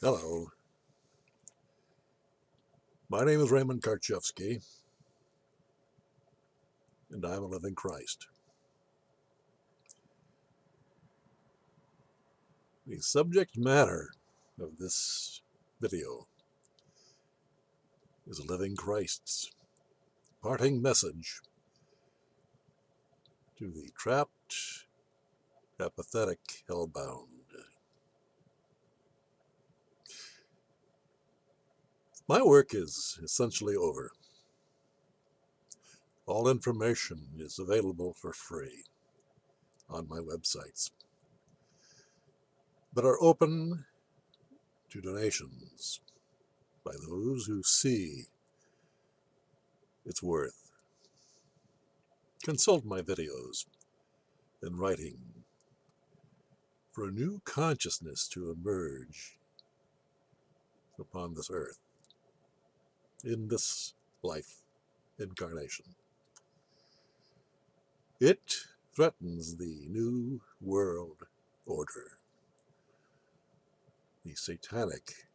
Hello, my name is Raymond Karchevsky, and I'm a living Christ. The subject matter of this video is living Christ's parting message to the trapped, apathetic Hellbound. My work is essentially over. All information is available for free on my websites, but are open to donations by those who see its worth. Consult my videos and writing for a new consciousness to emerge upon this earth in this life incarnation. It threatens the new world order, the satanic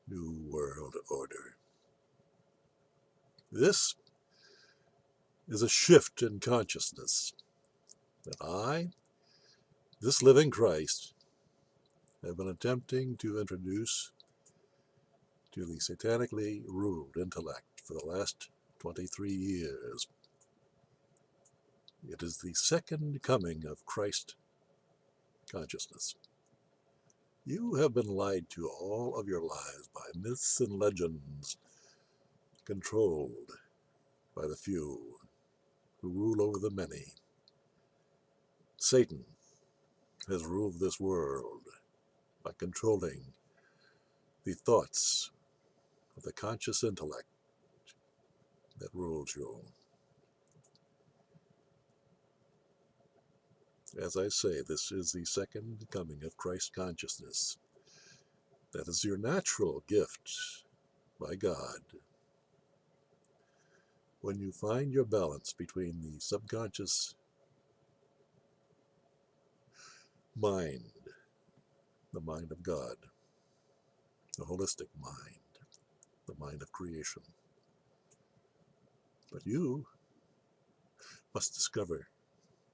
new world order. This is a shift in consciousness that I, this living Christ, have been attempting to introduce to the satanically ruled intellect for the last 23 years. It is the second coming of Christ consciousness. You have been lied to all of your lives by myths and legends, controlled by the few who rule over the many. Satan has ruled this world by controlling the thoughts of the conscious intellect that rules you. As I say, this is the second coming of Christ consciousness. That is your natural gift by God. When you find your balance between the subconscious mind, the mind of God, the holistic mind, the mind of creation. But you must discover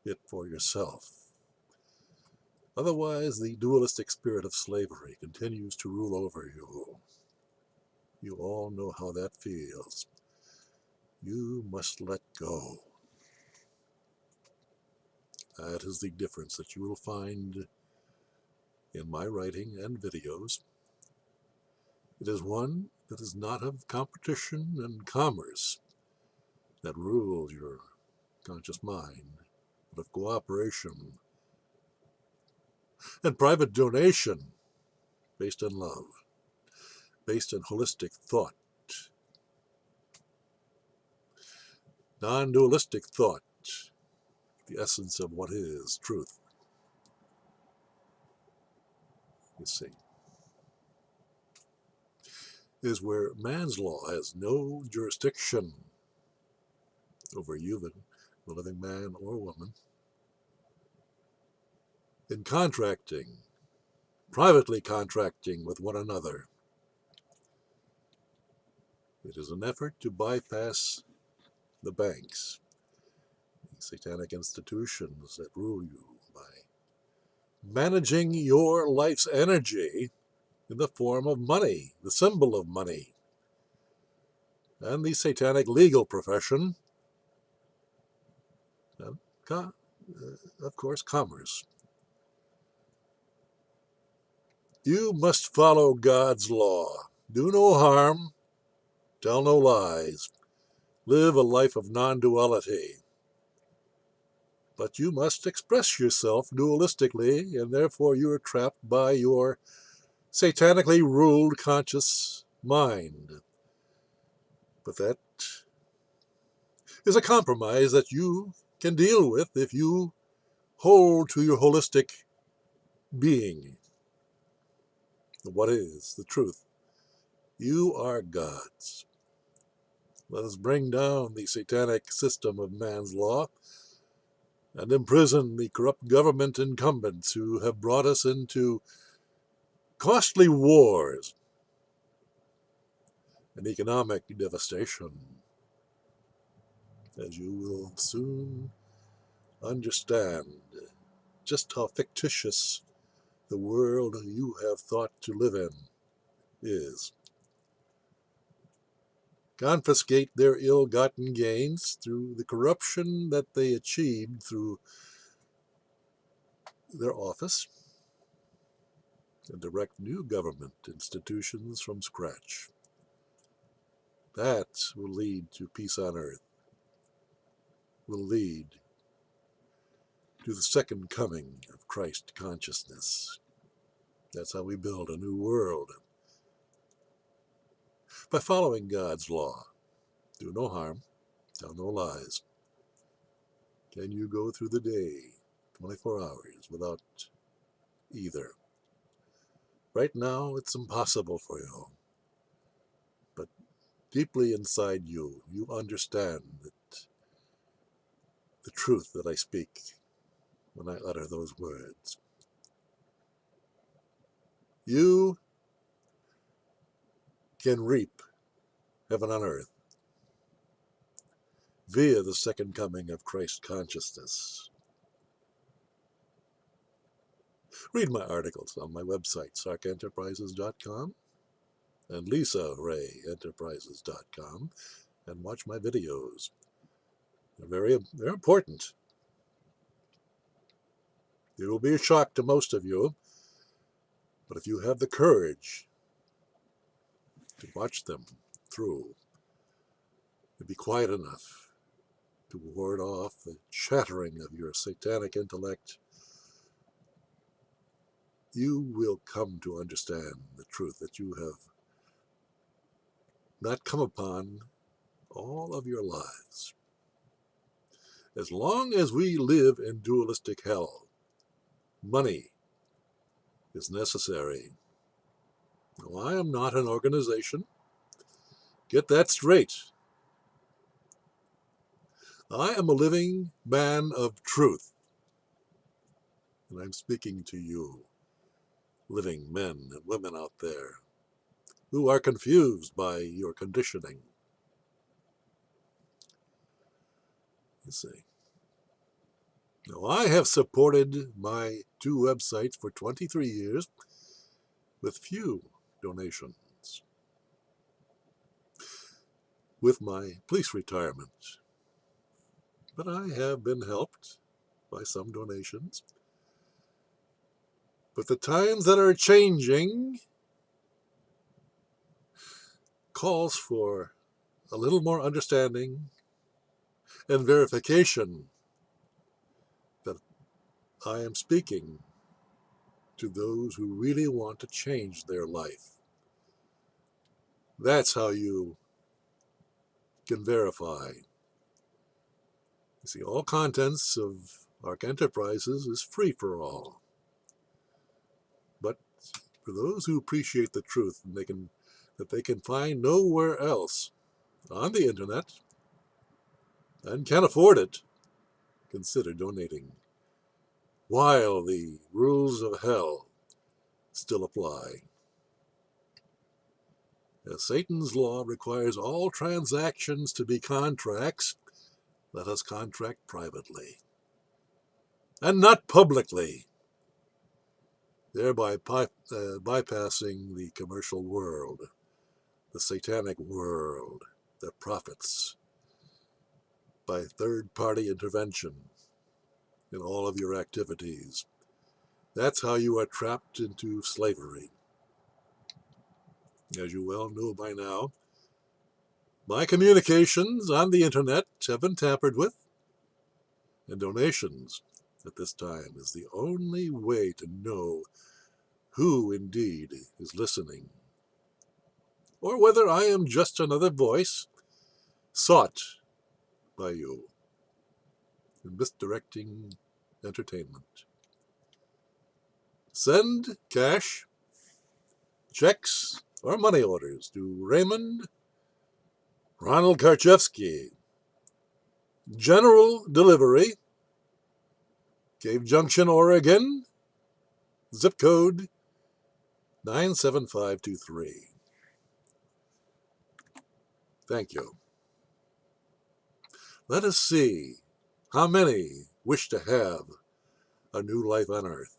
it for yourself. Otherwise, the dualistic spirit of slavery continues to rule over you. You all know how that feels. You must let go. That is the difference that you will find in my writing and videos. It is one that is not of competition and commerce that rules your conscious mind, but of cooperation and private donation based on love, based on holistic thought, non-dualistic thought, the essence of what is truth. You see, is where man's law has no jurisdiction over you, the living man or woman, in contracting, privately contracting with one another. It is an effort to bypass the banks, the satanic institutions that rule you by managing your life's energy in the form of money, the symbol of money, and the satanic legal profession, and, of course, commerce. You must follow God's law. Do no harm, tell no lies, live a life of non-duality. But you must express yourself dualistically, and therefore you are trapped by your satanically ruled conscious mind. But that is a compromise that you can deal with if you hold to your holistic being, what is the truth. You are God's. Let us bring down the satanic system of man's law and imprison the corrupt government incumbents who have brought us into costly wars and economic devastation, as you will soon understand just how fictitious the world you have thought to live in is. Confiscate their ill-gotten gains through the corruption that they achieved through their office, and direct new government institutions from scratch. That will lead to peace on earth, will lead to the second coming of Christ consciousness. That's how we build a new world. By following God's law, do no harm, tell no lies. Can you go through the day, 24 hours, without either? Right now, it's impossible for you. But deeply inside you, you understand that the truth that I speak when I utter those words. You can reap heaven on earth via the second coming of Christ consciousness. Read my articles on my website, sarkenterprises.com and lisarayenterprises.com, and watch my videos. They're important. It will be a shock to most of you, but if you have the courage to watch them through, to be quiet enough to ward off the chattering of your satanic intellect, you will come to understand the truth that you have not come upon all of your lives. As long as we live in dualistic hell, money is necessary. Now, I am not an organization. Get that straight. I am a living man of truth. And I'm speaking to you, living men and women out there, who are confused by your conditioning. You see. Now, I have supported my two websites for 23 years with few donations. With my police retirement. But I have been helped by some donations. But the times that are changing calls for a little more understanding and verification that I am speaking to those who really want to change their life. That's how you can verify. You see, all contents of Ark Enterprises is free for all. But for those who appreciate the truth and that they can find nowhere else on the internet and can afford it, consider donating while the rules of hell still apply. As Satan's law requires all transactions to be contracts, let us contract privately and not publicly, thereby bypassing the commercial world, the satanic world that profits by third-party intervention in all of your activities. That's how you are trapped into slavery. As you well know by now, my communications on the internet have been tampered with, and donations at this time is the only way to know who indeed is listening, or whether I am just another voice sought by you in misdirecting entertainment. Send cash, checks, or money orders to Raymond Ronald Karchevsky, General Delivery, Cave Junction, Oregon, zip code 97523. Thank you. Let us see how many wish to have a new life on earth.